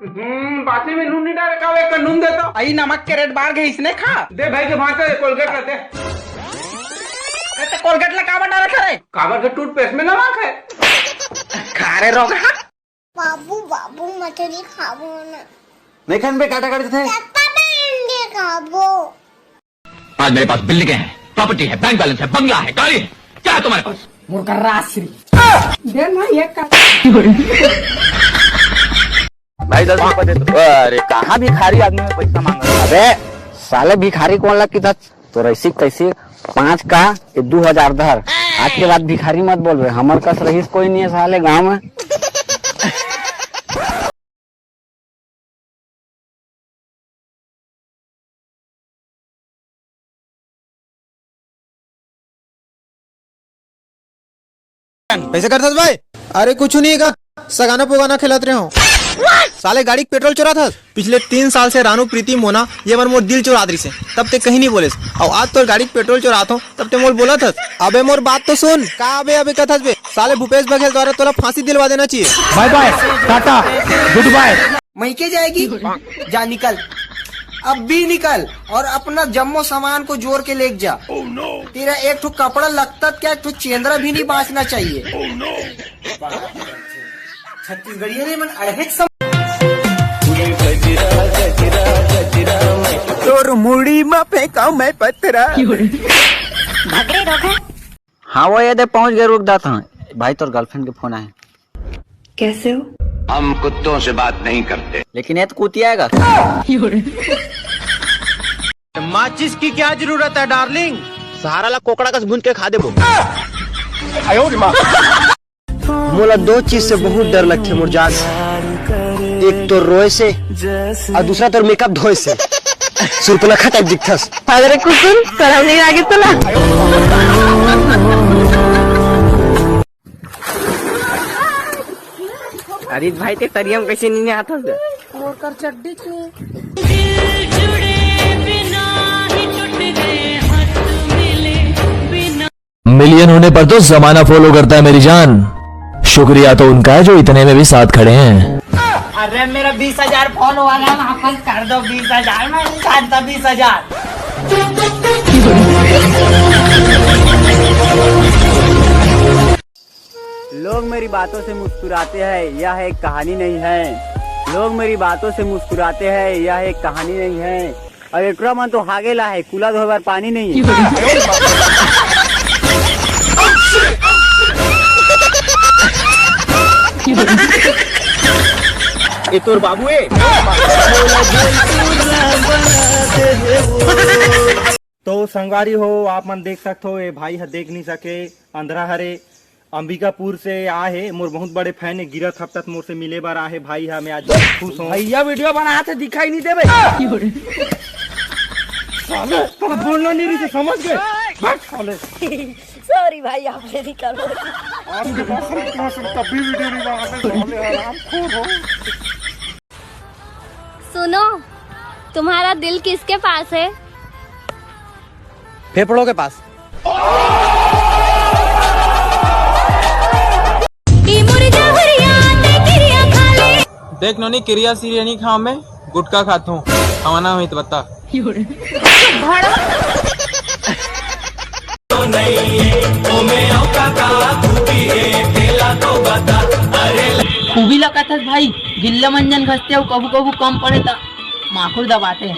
बासी में नून नहीं डाले का एक नून दे तो आई नमक के रेट बाढ़ गए इसने खा दे भाई के भाग के कोलगेट लाते तो कोलगेट ला काबर डाला खरे काबर के टूथपेस्ट में नमक है खारे रोगा बाबू बाबू मछली खाबो ना नहीं खान पे काटा काटते थे अंडे खाबो। आज मेरे पास बिल्डिंगें हैं, प्रॉपर्टी है, बैंक बैलेंस है, बंगला है, गाड़ी है, क्या है तुम्हारे पास? मुर्गा राश्री दे ना एक का भाई 10 रुपए दे दो। अरे कहाँ भिखारी आदमी में पैसा मांग रहा है? अबे साले भिखारी कौन लग किधर तो रईसी कैसे 5 का 2000 धर आज के बाद भिखारी मत बोल रहे हमारे कस रईस कोई नहीं है साले गाँव में। कैसे करता भाई? अरे कुछ नहीं का सगाना पोगाना खिलाते रहे हो साले गाड़ी पेट्रोल चुरा था पिछले 3 साल से रानू प्रीति मोना ये मोर दिल चुरा दी से तब ते कहीं नहीं बोले और आज तो गाड़ी पेट्रोल चुराता हूँ तब ते मोर बोला था अबे मोर बात तो सुन का अबे कथा बे साले भूपेश बघेल द्वारा तोला फांसी दिलवा देना चाहिए। Bye bye tata goodbye. मई के जाएगी जा निकल अब भी निकल और अपना जम्मो सामान को जोड़ के लेके जा। तेरा एक ठो कपड़ा लगता क्या एक ठो चेंद्रा भी नहीं बांचना चाहिए। छत्तीसगढ़िया ने मन अड़हेक तोर मुड़ी में फेंका मैं पत्थरा भगरे रोका हाँ वो ये दे पहुँच गए रुक जाता हूँ भाई तोर गर्लफ्रेंड के फोन आए कैसे हो? हम कुत्तों से बात नहीं करते। लेकिन ये तो कुतिया आएगा। माचिस की क्या जरूरत है डार्लिंग सहारा ला कोकड़ा कस भून के खा दे वो। मोला 2 चीज से बहुत डर लगते मोर जान एक तो रोए से और दूसरा तो मेकअप धोए से सुरपनखा टाइप दिखथस। अरे कुकुर शर्म नहीं आगे तो ना अरे भाई ते तरियम कैसे नहीं आता मोर कर चड्डी मिलियन होने पर तो जमाना फॉलो करता है मेरी जान। शुक्रिया तो उनका है जो इतने में भी साथ खड़े हैं। अरे मेरा 20,000 फॉलो वाला वापस कर दो 20,000 मैं नहीं खाता 20,000। लोग मेरी बातों से मुस्कुराते हैं यह एक कहानी नहीं है। लोग मेरी बातों से मुस्कुराते हैं यह एक कहानी नहीं है। और एक मन तो हागेला है कूला धोए बार पानी नहीं है। ये तोर बाबू है तो संगवारी हो आप मन देख सकते हो ये भाई है देख नहीं सके अंधरा हरे अंबिकापुर से आए मोर बहुत बड़े फैन है गिरत हफ्ता मोर से मिले बार आए भाई है मैं आज खुश हूँ। भैया वीडियो बनाया था दिखाई नहीं देवे बोलना नहीं रही समझ गए सॉरी भाई आपसे निकलो आपके पास तब भी वीडियो नहीं बनाते सुनो तुम्हारा दिल किसके पास है? फेफड़ों के पास। देख नोनी क्रिया सीरिया नहीं खाओ मैं गुटखा खाता हूँ खाना हुई तो बता। खूबी लगा था भाई गिल्ला मंजन घसते हो कबू कबू कम पड़े तो माखुर दबाते हैं।